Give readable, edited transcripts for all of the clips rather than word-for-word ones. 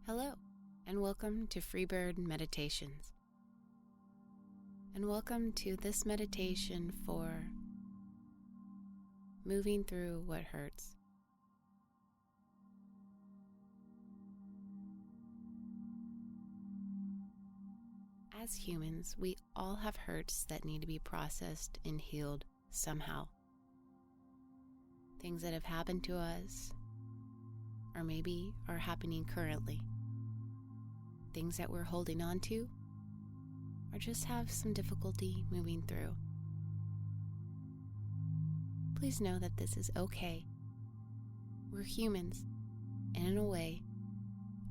Hello, and welcome to Freebird Meditations. And welcome to this meditation for moving through what hurts. As humans, we all have hurts that need to be processed and healed somehow. Things that have happened to us, or maybe are happening currently. Things that we're holding on to, or just have some difficulty moving through. Please know that this is okay. We're humans, and in a way,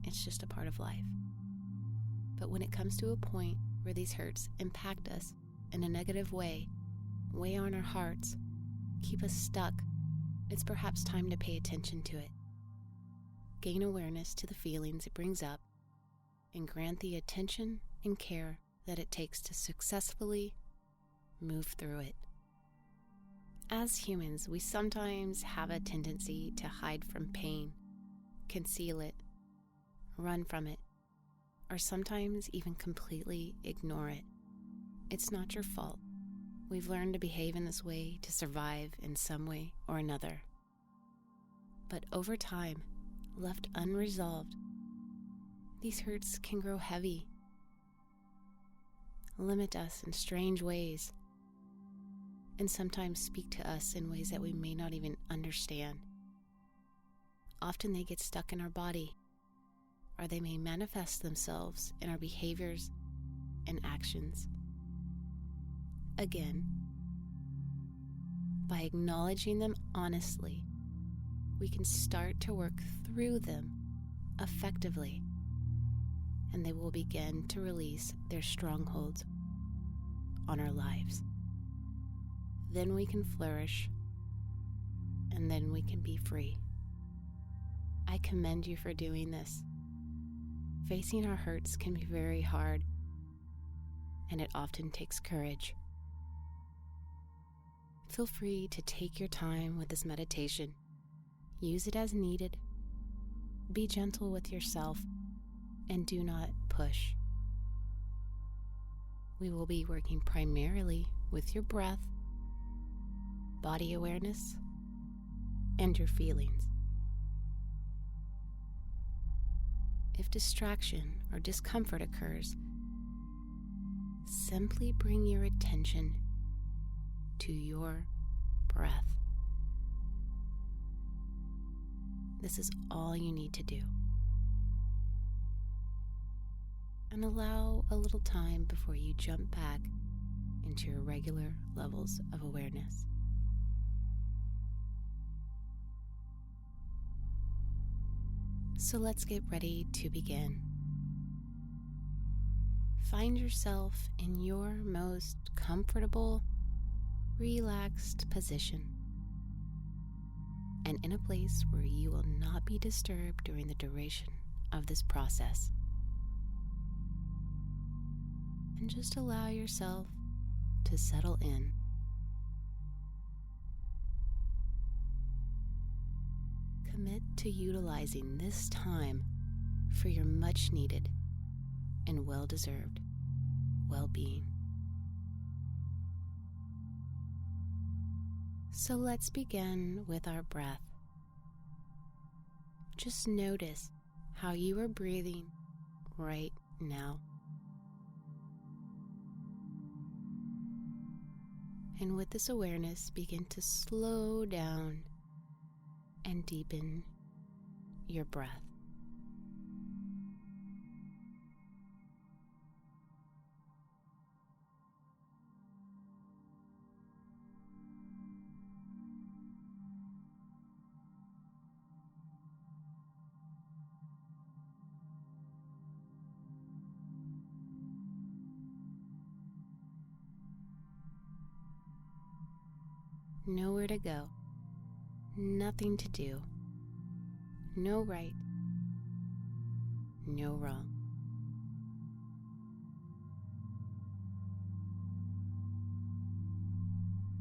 it's just a part of life. But when it comes to a point where these hurts impact us in a negative way, weigh on our hearts, keep us stuck, it's perhaps time to pay attention to it. Gain awareness to the feelings it brings up, and grant the attention and care that it takes to successfully move through it. As humans, we sometimes have a tendency to hide from pain, conceal it, run from it, or sometimes even completely ignore it. It's not your fault. We've learned to behave in this way to survive in some way or another. But over time, left unresolved, these hurts can grow heavy, limit us in strange ways, and sometimes speak to us in ways that we may not even understand. Often they get stuck in our body, or they may manifest themselves in our behaviors and actions. Again, by acknowledging them honestly, we can start to work through them effectively, and they will begin to release their strongholds on our lives. Then we can flourish, and then we can be free. I commend you for doing this. Facing our hurts can be very hard, and it often takes courage. Feel free to take your time with this meditation. Use it as needed. Be gentle with yourself and do not push. We will be working primarily with your breath, body awareness, and your feelings. If distraction or discomfort occurs, simply bring your attention to your breath. This is all you need to do. And allow a little time before you jump back into your regular levels of awareness. So let's get ready to begin. Find yourself in your most comfortable, relaxed position, and in a place where you will not be disturbed during the duration of this process. And just allow yourself to settle in. Commit to utilizing this time for your much needed and well-deserved well-being. So let's begin with our breath. Just notice how you are breathing right now. And with this awareness, begin to slow down and deepen your breath. Nowhere to go, nothing to do, no right, no wrong.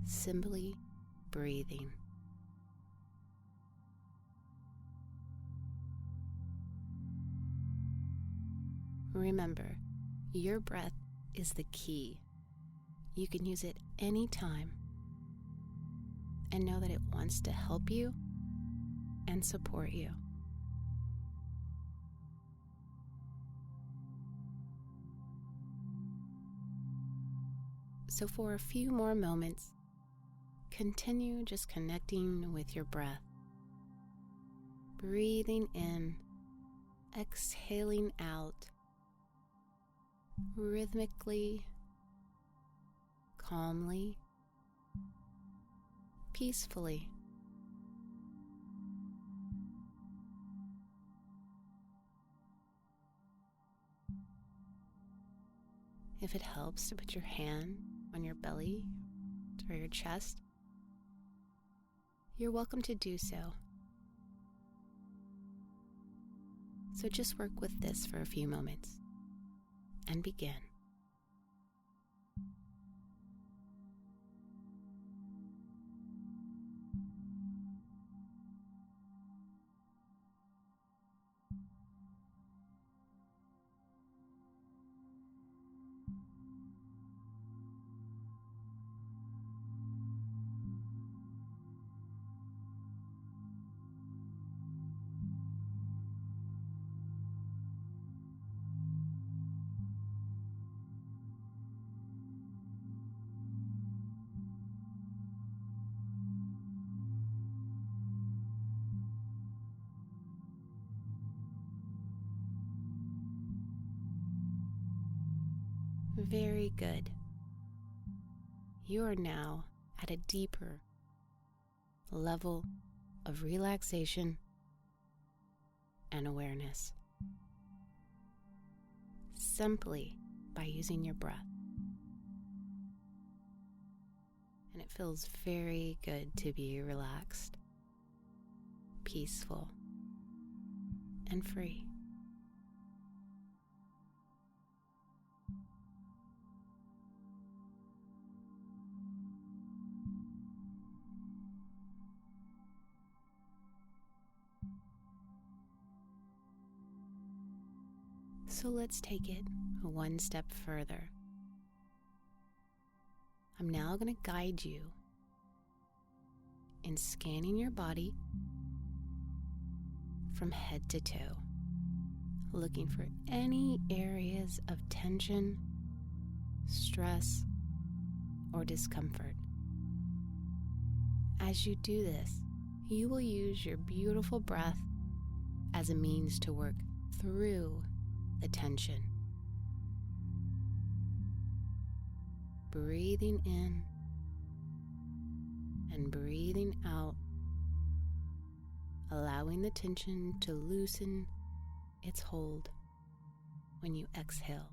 Simply breathing. Remember, your breath is the key. You can use it anytime, and know that it wants to help you and support you. So for a few more moments, continue just connecting with your breath. Breathing in, exhaling out, rhythmically, calmly, peacefully. If it helps to put your hand on your belly or your chest, you're welcome to do so. So just work with this for a few moments and begin. Very good. You are now at a deeper level of relaxation and awareness, simply by using your breath. And it feels very good to be relaxed, peaceful, and free. So let's take it one step further. I'm now going to guide you in scanning your body from head to toe, looking for any areas of tension, stress, or discomfort. As you do this, you will use your beautiful breath as a means to work through the tension. Breathing in and breathing out, allowing the tension to loosen its hold when you exhale.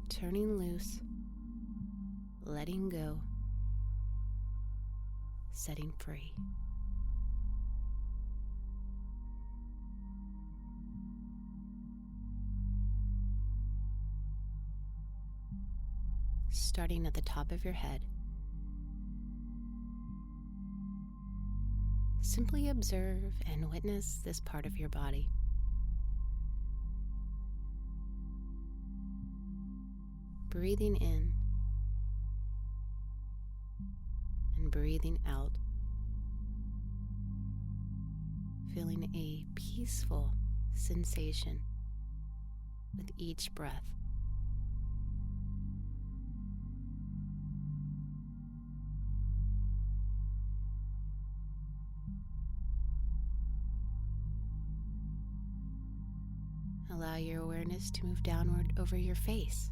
Turning loose, letting go, setting free. Starting at the top of your head, simply observe and witness this part of your body. Breathing in and breathing out, feeling a peaceful sensation with each breath. Allow your awareness to move downward over your face,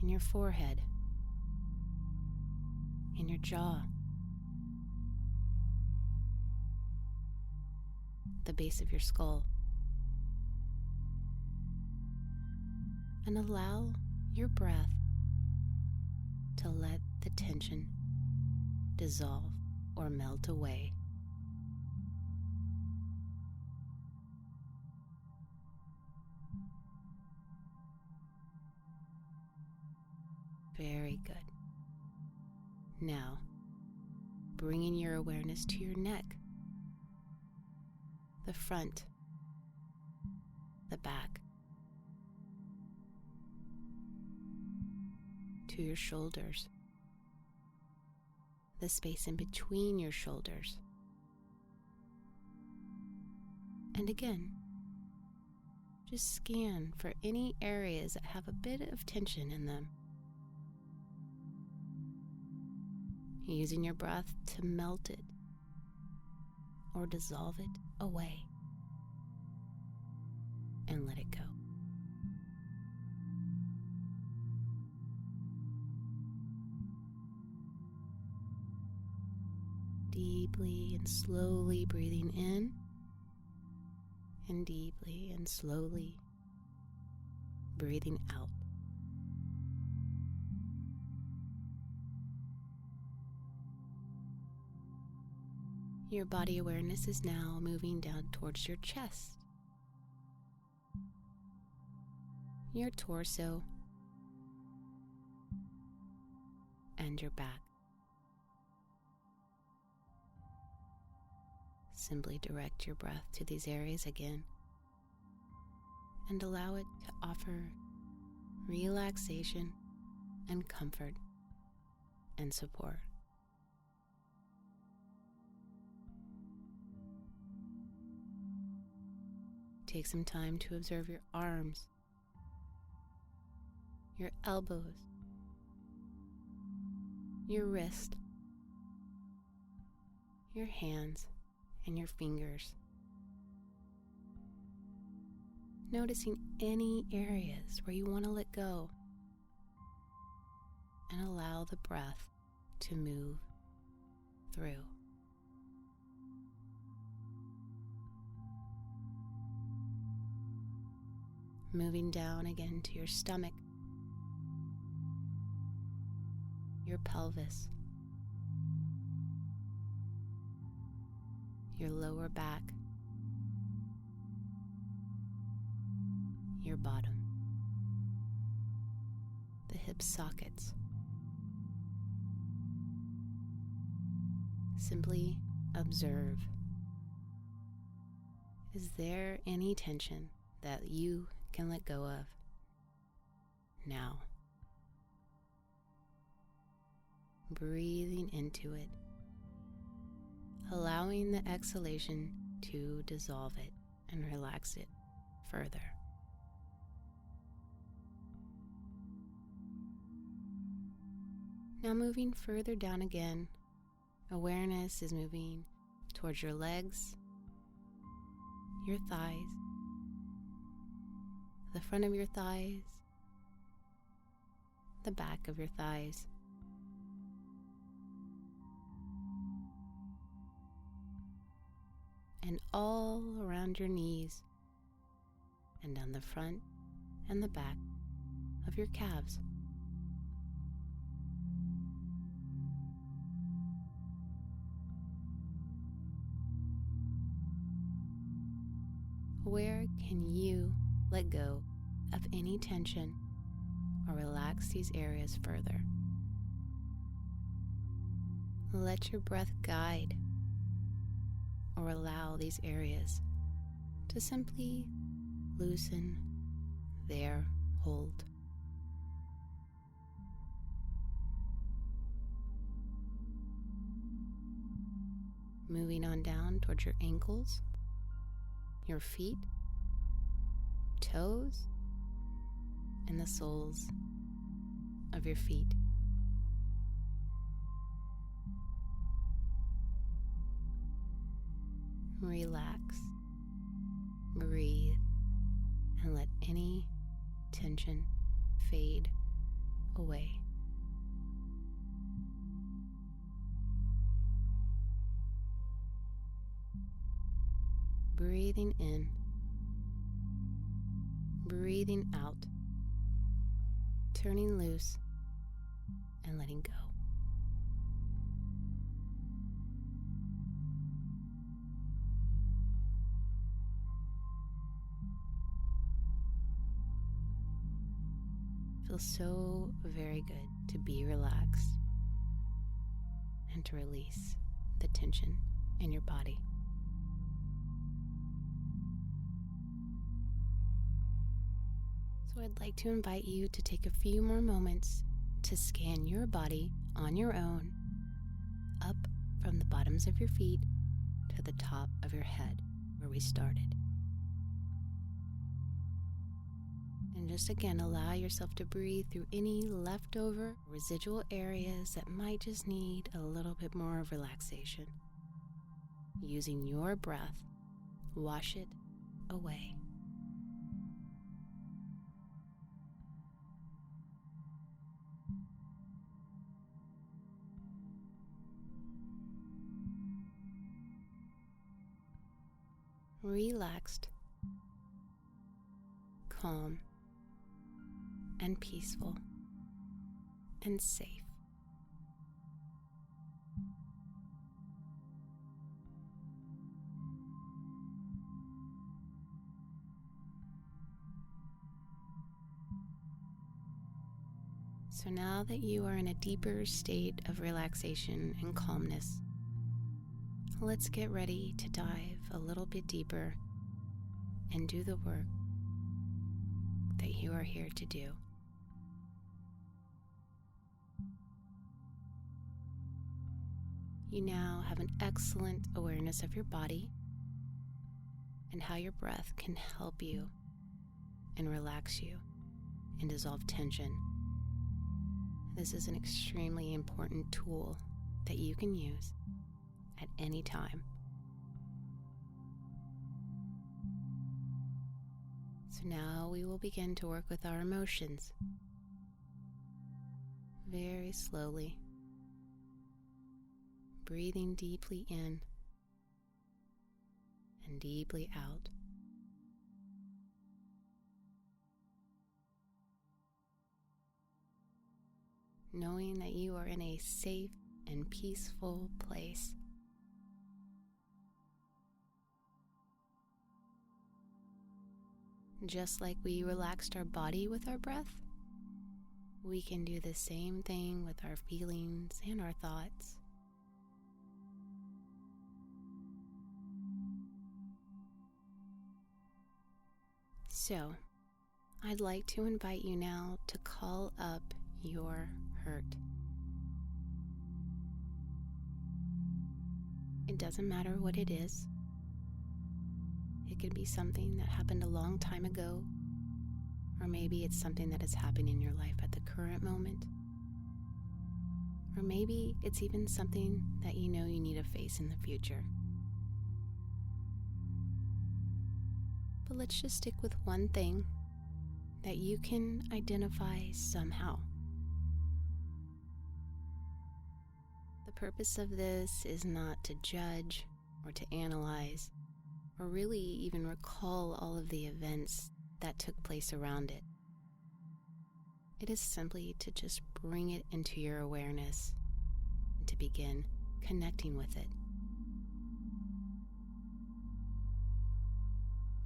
in your forehead, in your jaw, the base of your skull, and allow your breath to let the tension dissolve or melt away. Very good. Now, bringing your awareness to your neck. the front, the back, to your shoulders, the space in between your shoulders. And again, just scan for any areas that have a bit of tension in them. Using your breath to melt it or dissolve it away and let it go. Deeply and slowly breathing in, and deeply and slowly breathing out. Your body awareness is now moving down towards your chest, your torso, and your back. Simply direct your breath to these areas again and allow it to offer relaxation and comfort and support. Take some time to observe your arms, your elbows, your wrist, your hands, and your fingers. Noticing any areas where you want to let go and allow the breath to move through. Moving down again to your stomach, your pelvis, your lower back, your bottom, the hip sockets. Simply observe. Is there any tension that you can let go of now? Breathing into it, allowing the exhalation to dissolve it and relax it further. Now moving further down again, awareness is moving towards your legs, your thighs, the front of your thighs, the back of your thighs, and all around your knees, and down the front and the back of your calves. Where can you let go of any tension or relax these areas further? Let your breath guide or allow these areas to simply loosen their hold. Moving on down towards your ankles, your feet, toes, and the soles of your feet. Relax, breathe, and let any tension fade away. Breathing in, breathing out, turning loose and letting go. Feels so very good to be relaxed and to release the tension in your body. So I'd like to invite you to take a few more moments to scan your body on your own, up from the bottoms of your feet to the top of your head where we started. And just again, allow yourself to breathe through any leftover residual areas that might just need a little bit more of relaxation. Using your breath, wash it away. Relaxed, calm, and peaceful, and safe. So now that you are in a deeper state of relaxation and calmness, let's get ready to dive a little bit deeper and do the work that you are here to do. You now have an excellent awareness of your body and how your breath can help you and relax you and dissolve tension. This is an extremely important tool that you can use at any time. So now we will begin to work with our emotions. Very slowly, breathing deeply in and deeply out. Knowing that you are in a safe and peaceful place. Just like we relaxed our body with our breath, we can do the same thing with our feelings and our thoughts. So, I'd like to invite you now to call up your hurt. It doesn't matter what it is. It could be something that happened a long time ago, or maybe it's something that is happening in your life at the current moment, or maybe it's even something that you know you need to face in the future. But let's just stick with one thing that you can identify somehow. The purpose of this is not to judge or to analyze or really even recall all of the events that took place around it. It is simply to just bring it into your awareness and to begin connecting with it.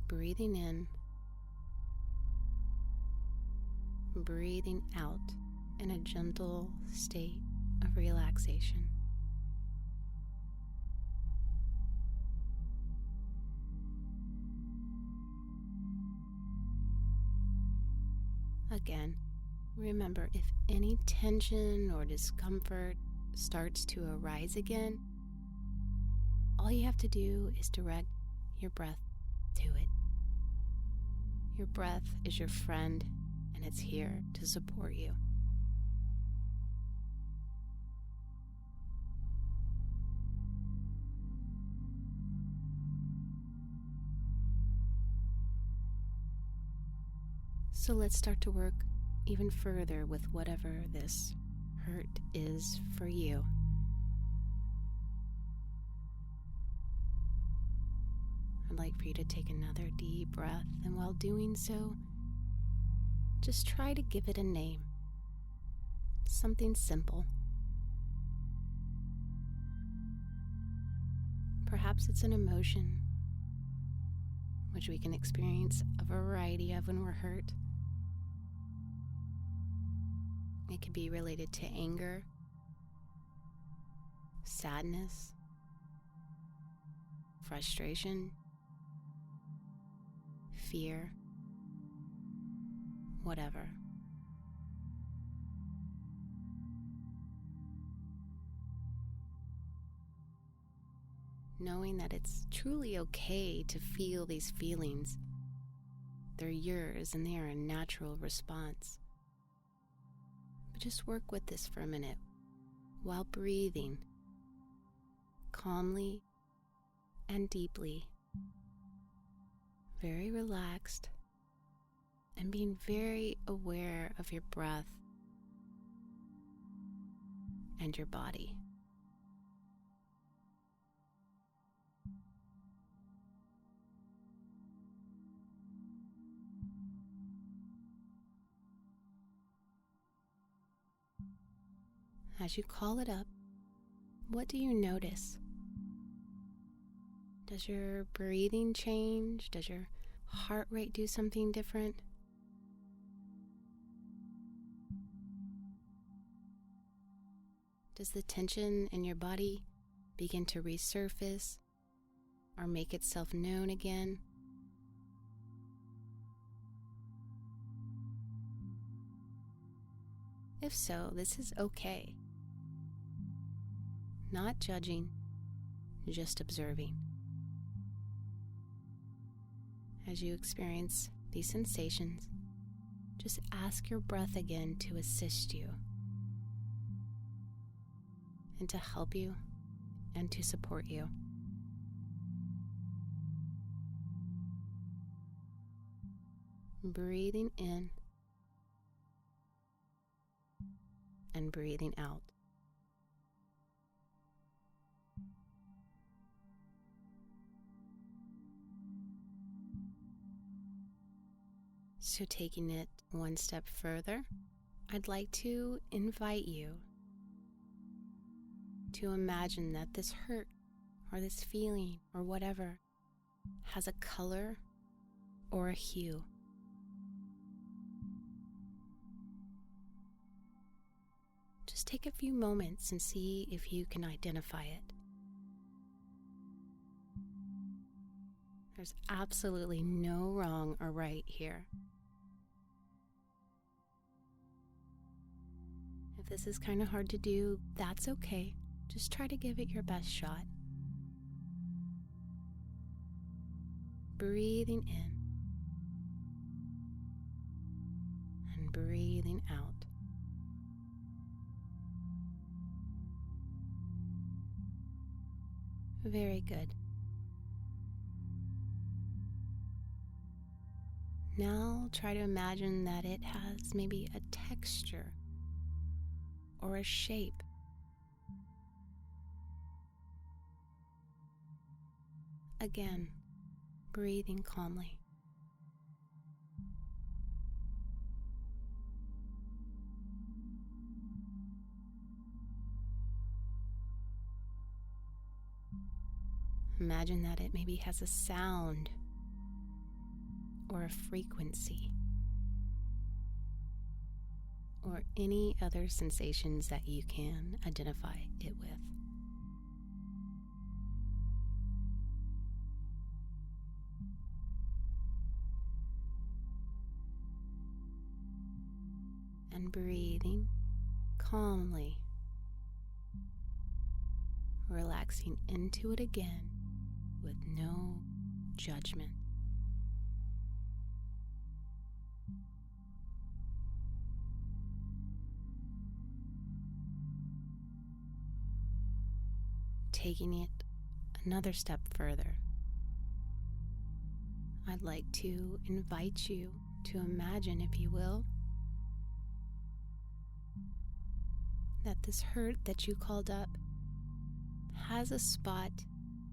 Breathing in, breathing out in a gentle state of relaxation. Again, remember, if any tension or discomfort starts to arise again, all you have to do is direct your breath to it. Your breath is your friend, and it's here to support you. So let's start to work even further with whatever this hurt is for you. I'd like for you to take another deep breath, and while doing so, just try to give it a name. Something simple. Perhaps it's an emotion, which we can experience a variety of when we're hurt. It could be related to anger, sadness, frustration, fear, whatever. Knowing that it's truly okay to feel these feelings. They're yours and they are a natural response. But just work with this for a minute while breathing calmly and deeply, very relaxed, and being very aware of your breath and your body. As you call it up, what do you notice? Does your breathing change? Does your heart rate do something different? Does the tension in your body begin to resurface or make itself known again? If so, this is okay. Not judging, just observing. As you experience these sensations, just ask your breath again to assist you and to help you and to support you. Breathing in and breathing out. So taking it one step further, I'd like to invite you to imagine that this hurt or this feeling or whatever has a color or a hue. Just take a few moments and see if you can identify it. There's absolutely no wrong or right here. If this is kind of hard to do, that's okay. Just try to give it your best shot. Breathing in and breathing out. Very good. Now try to imagine that it has maybe a texture or a shape. Again, breathing calmly. Imagine that it maybe has a sound or a frequency or any other sensations that you can identify it with. And breathing calmly, relaxing into it again with no judgment. Taking it another step further, I'd like to invite you to imagine, if you will, that this hurt that you called up has a spot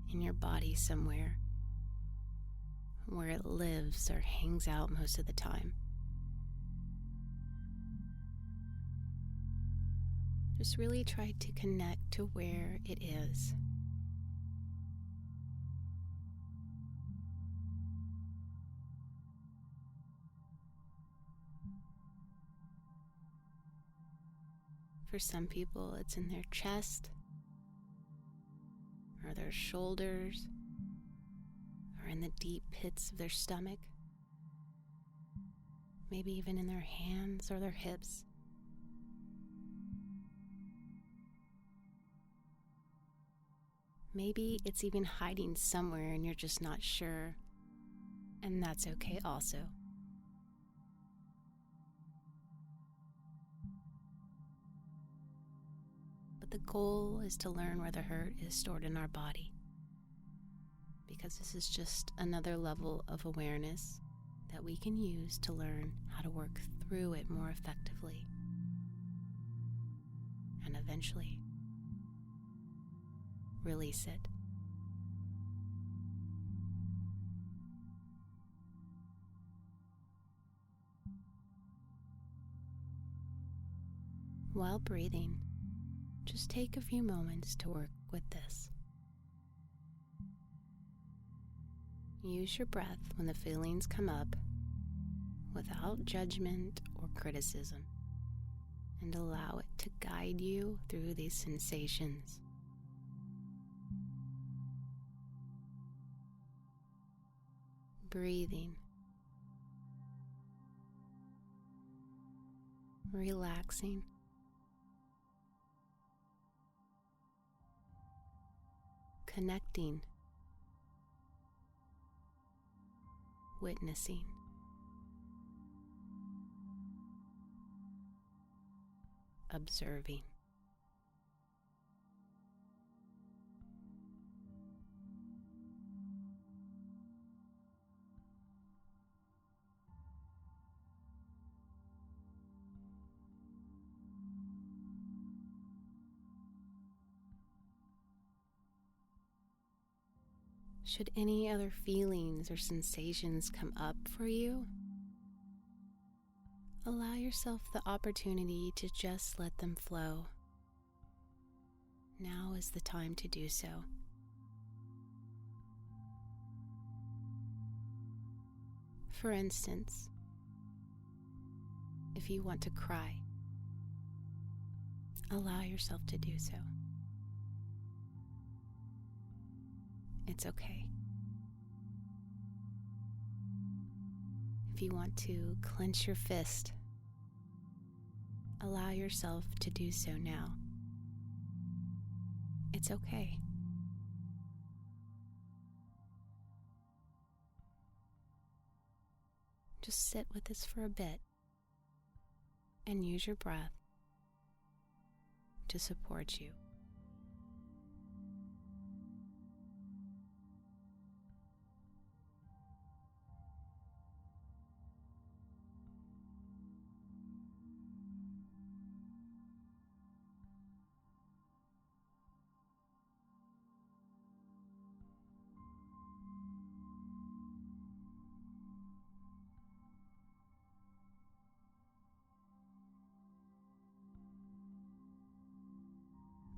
in your body somewhere where it lives or hangs out most of the time. Just really try to connect to where it is. For some people, it's in their chest, or their shoulders, or in the deep pits of their stomach. maybe even in their hands or their hips. Maybe it's even hiding somewhere and you're just not sure, and that's okay also. But the goal is to learn where the hurt is stored in our body, because this is just another level of awareness that we can use to learn how to work through it more effectively, and eventually release it. While breathing, just take a few moments to work with this. Use your breath when the feelings come up without judgment or criticism, and allow it to guide you through these sensations. Breathing, relaxing, connecting, witnessing, observing. Should any other feelings or sensations come up for you, allow yourself the opportunity to just let them flow. Now is the time to do so. For instance, if you want to cry, allow yourself to do so. It's okay. If you want to clench your fist, allow yourself to do so now. It's okay. Just sit with this for a bit and use your breath to support you.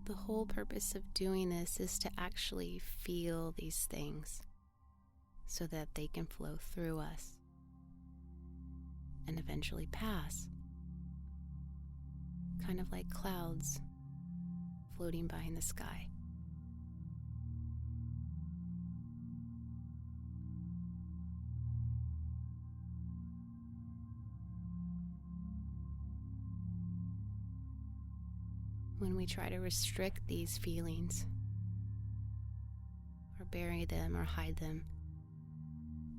The whole purpose of doing this is to actually feel these things so that they can flow through us and eventually pass, kind of like clouds floating by in the sky. When we try to restrict these feelings, or bury them or hide them,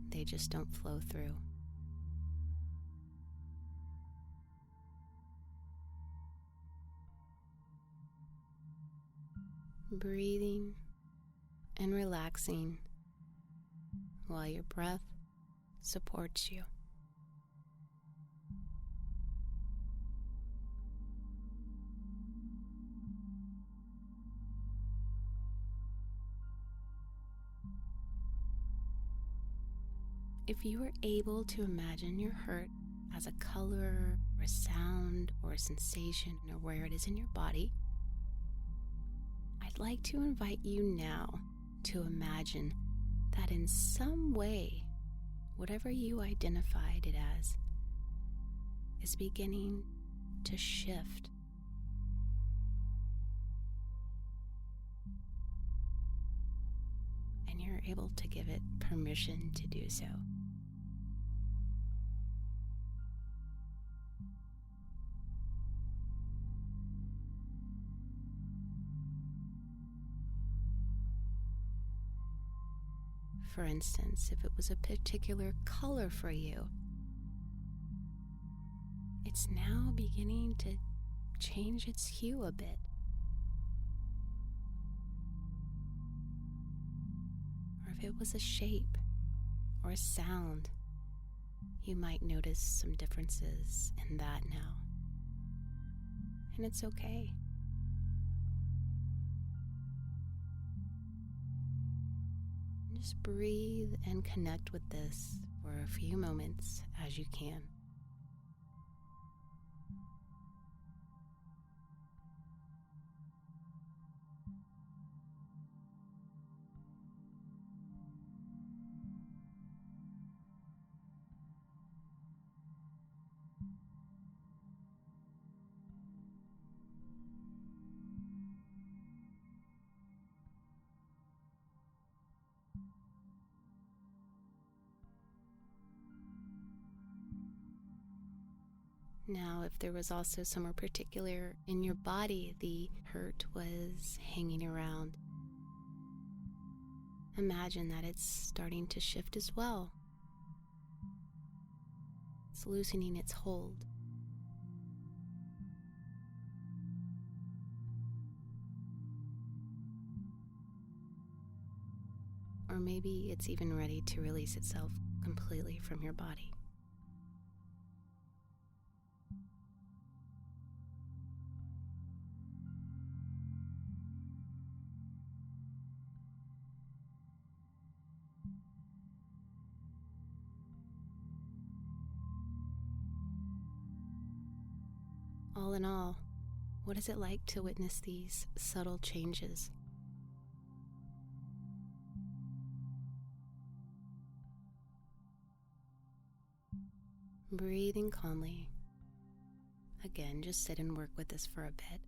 they just don't flow through. Breathing and relaxing while your breath supports you. If you were able to imagine your hurt as a color or a sound or a sensation or where it is in your body, I'd like to invite you now to imagine that in some way, whatever you identified it as, is beginning to shift. And you're able to give it permission to do so. For instance, if it was a particular color for you, it's now beginning to change its hue a bit. Or if it was a shape or a sound, you might notice some differences in that now. And it's okay. Just breathe and connect with this for a few moments as you can. Now, if there was also somewhere particular in your body the hurt was hanging around, imagine that it's starting to shift as well. It's loosening its hold. Or maybe it's even ready to release itself completely from your body. All in all, what is it like to witness these subtle changes? Breathing calmly. Again, just sit and work with this for a bit,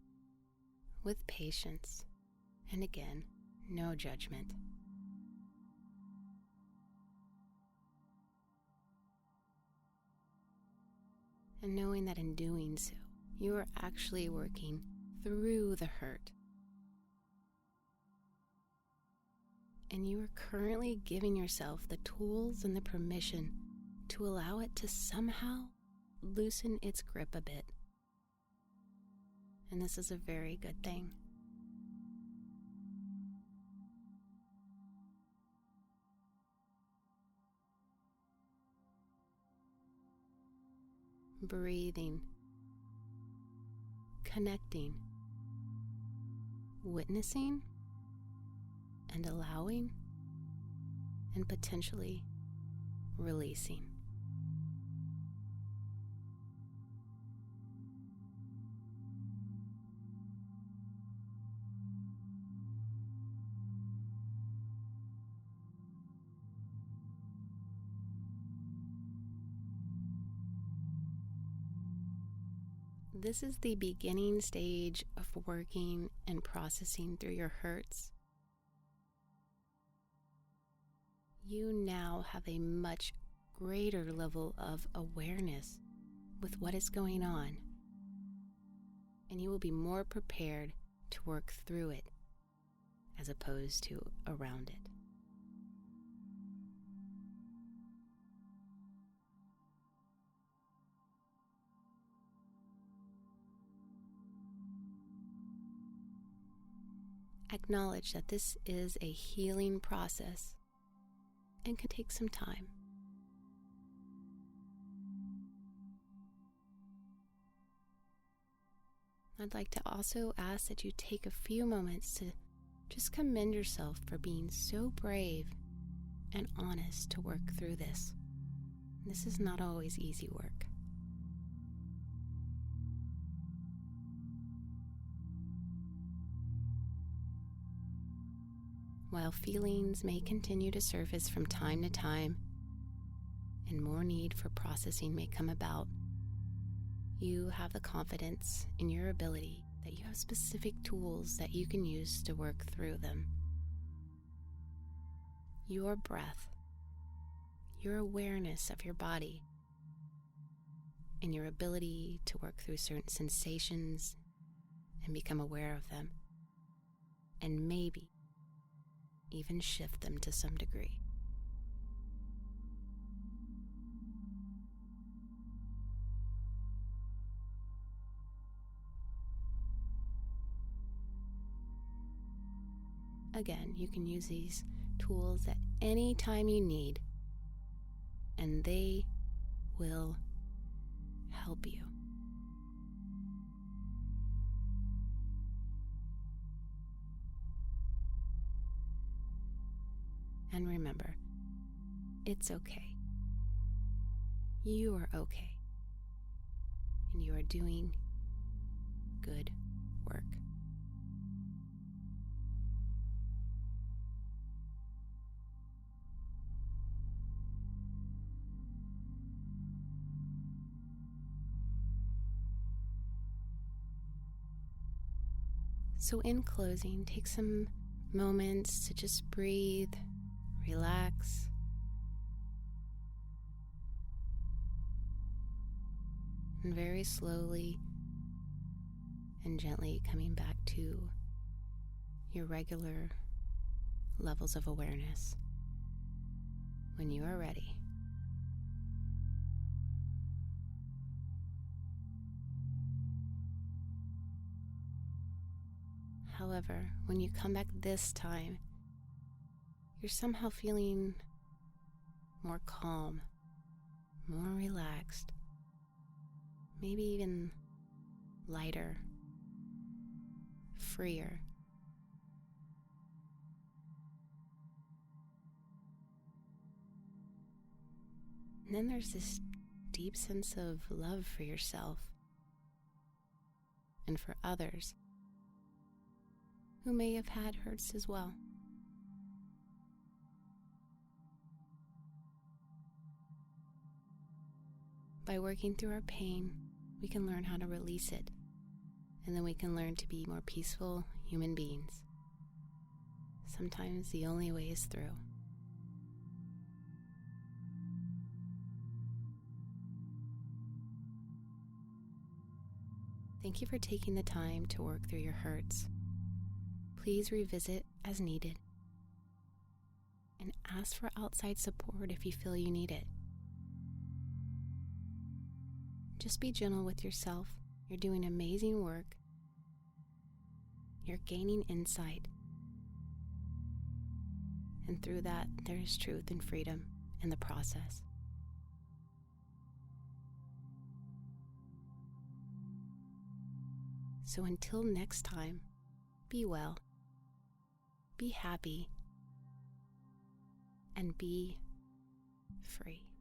with patience, and again, no judgment. And knowing that in doing so, you are actually working through the hurt. And you are currently giving yourself the tools and the permission to allow it to somehow loosen its grip a bit. And this is a very good thing. Breathing, connecting, witnessing, and allowing, and potentially releasing. This is the beginning stage of working and processing through your hurts. You now have a much greater level of awareness with what is going on, and you will be more prepared to work through it as opposed to around it. Acknowledge that this is a healing process and can take some time. I'd like to also ask that you take a few moments to just commend yourself for being so brave and honest to work through this. This is not always easy work. While feelings may continue to surface from time to time, and more need for processing may come about, you have the confidence in your ability that you have specific tools that you can use to work through them. Your breath, your awareness of your body, and your ability to work through certain sensations and become aware of them, and maybe even shift them to some degree. Again, you can use these tools at any time you need, and they will help you. And remember, it's okay. You are okay. And you are doing good work. So in closing, take some moments to just breathe, relax, and very slowly and gently coming back to your regular levels of awareness when you are ready. However, when you come back this time, you're somehow feeling more calm, more relaxed, maybe even lighter, freer. And then there's this deep sense of love for yourself and for others who may have had hurts as well. By working through our pain, we can learn how to release it, and then we can learn to be more peaceful human beings. Sometimes the only way is through. Thank you for taking the time to work through your hurts. Please revisit as needed and ask for outside support if you feel you need it. Just be gentle with yourself. You're doing amazing work. You're gaining insight. And through that, there is truth and freedom in the process. So until next time, be well, be happy, and be free.